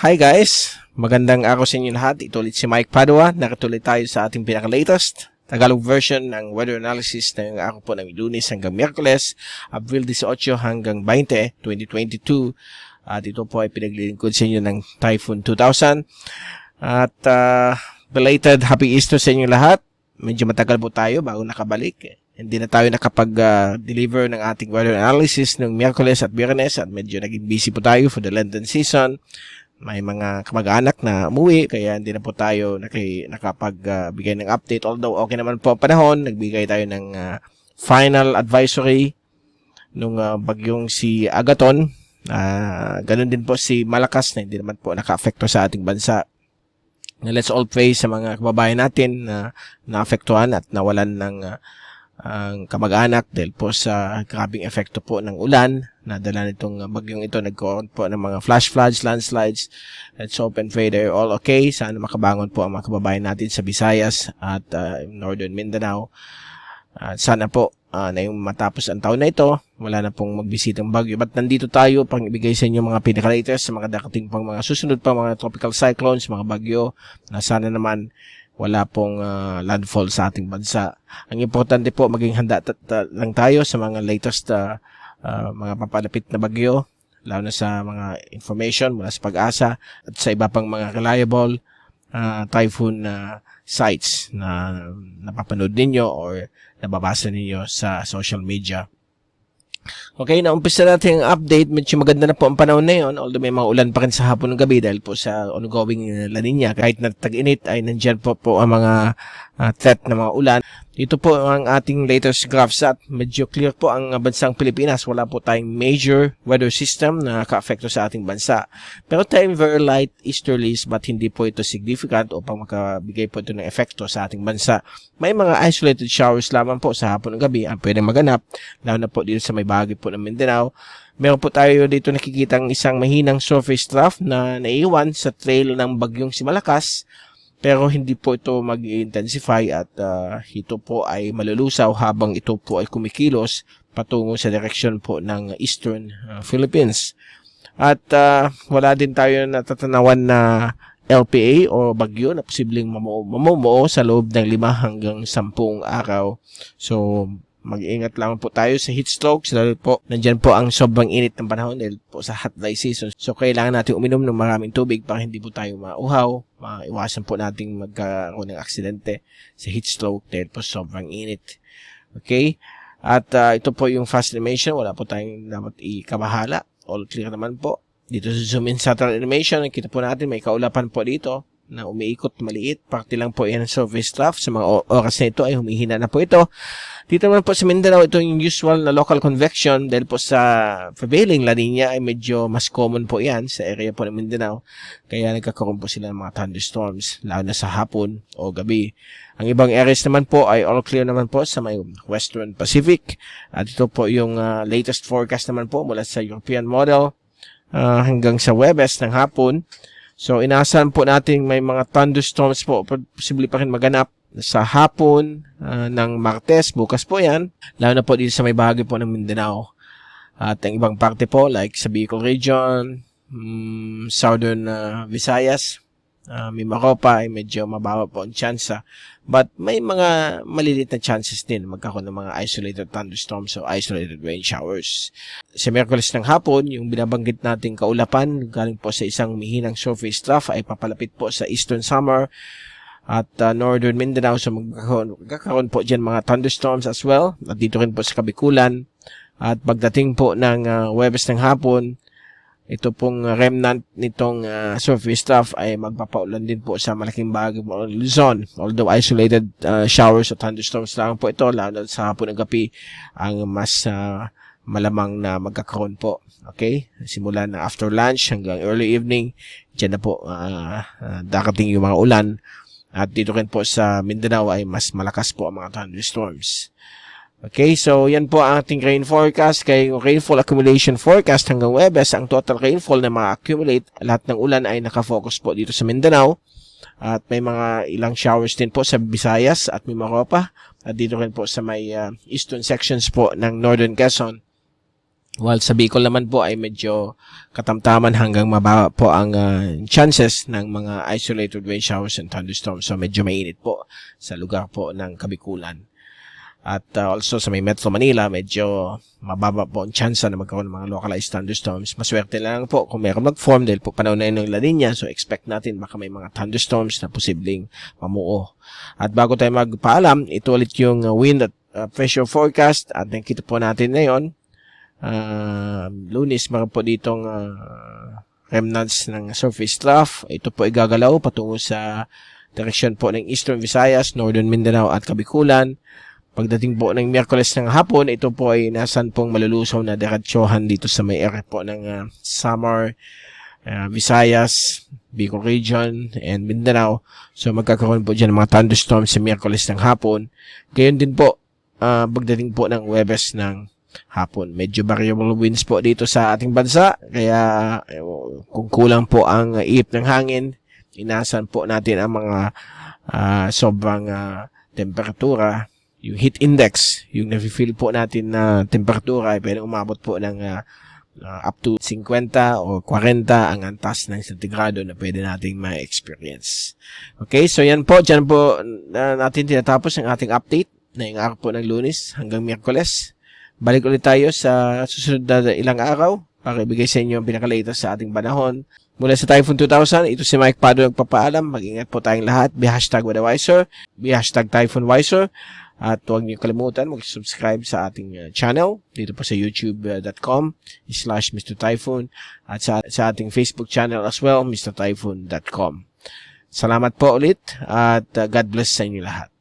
Hi guys! Magandang araw sa inyo lahat. Ito ulit si Mike Padua. Nakatuloy tayo sa ating pinaka-latest Tagalog version ng weather analysis ng araw po ng Lunes hanggang Miyerkules, Abril 18 hanggang 20, 2022. At ito po ay pinaglilingkod sa inyo ng Typhoon 2000. At belated Happy Easter sa inyo lahat. Medyo matagal po tayo bago nakabalik. Hindi na tayo nakapag-deliver ng ating weather analysis ng Miyerkules at Biyernes at medyo naging busy po tayo for the Lenten season. May mga kamag-anak na umuwi, kaya hindi na po tayo nakapagbigay ng update. Although okay naman po ang panahon, nagbigay tayo ng final advisory nung bagyong si Agaton. Ganun din po si Malakas na hindi naman po naka-apekto sa ating bansa. Let's all pray sa mga kababayan natin na naapektuhan at nawalan ng ang kamag-anak dahil po sa grabing epekto po ng ulan na dala nitong bagyong ito. Nagkaroon po ng mga flash floods, landslides. Let's hope and pray they're all okay. Sana makabangon po ang mga kababayan natin sa Visayas at Northern Mindanao. Sana po na yung matapos ang taon na ito, wala na pong magbisitang bagyo. But nandito tayo pang ibigay sa inyo mga pinaka-latest sa mga darating pang mga susunod pang mga tropical cyclones, mga bagyo na sana naman wala pong landfall sa ating bansa. Ang importante po, maging handa lang tayo sa mga latest mga papalapit na bagyo, lalo na sa mga information mula sa Pag-asa at sa iba pang mga reliable typhoon sites na napapanood ninyo or nababasa ninyo sa social media. Okay, naumpisa natin ang update. Medyo maganda na po ang panahon na yun, although may mga ulan pa rin sa hapon ng gabi dahil po sa ongoing La Nina. Kahit na tag-init ay nandyan po ang mga threat na mga ulan. Ito po ang ating latest graphs at medyo clear po ang bansang Pilipinas. Wala po tayong major weather system na naka-apekto sa ating bansa. Pero tayong very light easterlies but hindi po ito significant upang makabigay po ito ng efekto sa ating bansa. May mga isolated showers lamang po sa hapon ng gabi ang pwedeng maganap, lalo na po dito sa may bahagi po ng Mindanao. Meron po tayo dito nakikitang isang mahinang surface trough na naiwan sa trail ng bagyong si Malakas. Pero hindi po ito mag-intensify at ito po ay malulusaw habang ito po ay kumikilos patungo sa direksyon po ng Eastern Philippines. At wala din tayo natatanawan na LPA o bagyo na posibleng mamumuo sa loob ng 5 hanggang 10 araw. So, mag-iingat lang po tayo sa heat strokes dahil po nandyan po ang sobrang init ng panahon dahil po sa hot dry season. So, kailangan natin uminom ng maraming tubig para hindi po tayo mauhaw. Maiwasan po nating magkaroon ng aksidente sa heat stroke dahil po sobrang init. Okay? At ito po yung fast animation. Wala po tayong dapat ikabahala. All clear naman po. Dito sa zoom in satellite animation, nakita po natin may kaulapan po dito na umiikot maliit. Parte lang po yan ang surface trough. Sa mga oras na ito ay humihina na po ito. Dito naman po sa Mindanao, ito yung usual na local convection dahil po sa prevailing La Nina ay medyo mas common po yan sa area po ng Mindanao. Kaya nagkakaroon po sila ng mga thunderstorms, lalo na sa hapon o gabi. Ang ibang areas naman po ay all clear naman po sa may Western Pacific. At ito po yung latest forecast naman po mula sa European model hanggang sa Webes ng hapon. So, inaasahan po natin may mga thunderstorms po, posible pa rin maganap sa hapon ng Martes, bukas po yan, lalo na po dito sa may bahagi po ng Mindanao. At ang ibang parte po, like sa Bicol region, Southern Visayas, Mimaropa, ay medyo mababa po ang tsansa. But may mga malilit na chances din magkakaroon ng mga isolated thunderstorms o isolated rain showers. Sa Miyerkules ng hapon, yung binabanggit nating kaulapan, galing po sa isang mihinang surface trough ay papalapit po sa Eastern Samar at Northern Mindanao. So magkakaroon po dyan mga thunderstorms as well. At dito rin po sa Kabikulan. At pagdating po ng Huwebes ng hapon, ito pong remnant nitong surface trough ay magpapaulan din po sa malaking bahagi po ng Luzon. Although isolated showers o thunderstorms lang po ito, lalo sa hapon ng gabi ang mas malamang na magkakaroon po. Okay? Simula na after lunch hanggang early evening, dyan na po darating yung mga ulan. At dito rin po sa Mindanao ay mas malakas po ang mga thunderstorms. Okay, so yan po ang ating rain forecast. Kaya yung rainfall accumulation forecast hanggang Huwebes, ang total rainfall na ma-accumulate, lahat ng ulan ay nakafocus po dito sa Mindanao. At may mga ilang showers din po sa Visayas at Mimaropa. At dito rin po sa may eastern sections po ng Northern Quezon. While sa Bicol naman po ay medyo katamtaman hanggang mababa po ang chances ng mga isolated rain showers and thunderstorms. So medyo mainit po sa lugar po ng Kabikulan. At also sa may Metro Manila, medyo mababa po ang chance na magkaroon ng mga localized thunderstorms. Maswerte lang po kung meron mag-form dahil po panahon na yun ng La Nina. So expect natin baka may mga thunderstorms na posibleng mamuo. At bago tayo magpaalam, ito ulit yung wind at pressure forecast. At nakita po natin ngayon, Lunes, meron po ditong remnants ng surface trough. Ito po ay gagalaw patungo sa direksyon po ng Eastern Visayas, Northern Mindanao at Kabikulan. Pagdating po ng Miyerkules ng hapon, ito po ay nasan pong malulusaw na diretsyohan dito sa may area po ng Samar, Visayas, Bicol Region, and Mindanao. So magkakaroon po dyan ng mga thunderstorms sa Miyerkules ng hapon. Gayon din po, pagdating po ng Huwebes ng hapon. Medyo variable winds po dito sa ating bansa. Kaya kung kulang po ang ihip ng hangin, inasan po natin ang mga sobrang temperatura. Yung heat index, yung nafe-feel po natin na temperatura ay pwedeng umabot po ng up to 50 o 40 ang antas ng sentigrado na pwede nating ma-experience. Okay, so yan po. Diyan po natin tinatapos ang ating update na yung araw po ng Lunes hanggang Miyerkules. Balik ulit tayo sa susunod na ilang araw para ibigay sa inyo ang pinaka-latest sa ating panahon. Mula sa Typhoon 2000, ito si Mike Pado nagpapaalam. Mag-ingat po tayong lahat. Be #WeatherWiser, be #TyphoonWiser. At huwag niyo kalimutan mag-subscribe sa ating channel dito po sa youtube.com/Mr. Typhoon at sa ating Facebook channel as well, mrtyphoon.com. Salamat po ulit at God bless sa inyo lahat.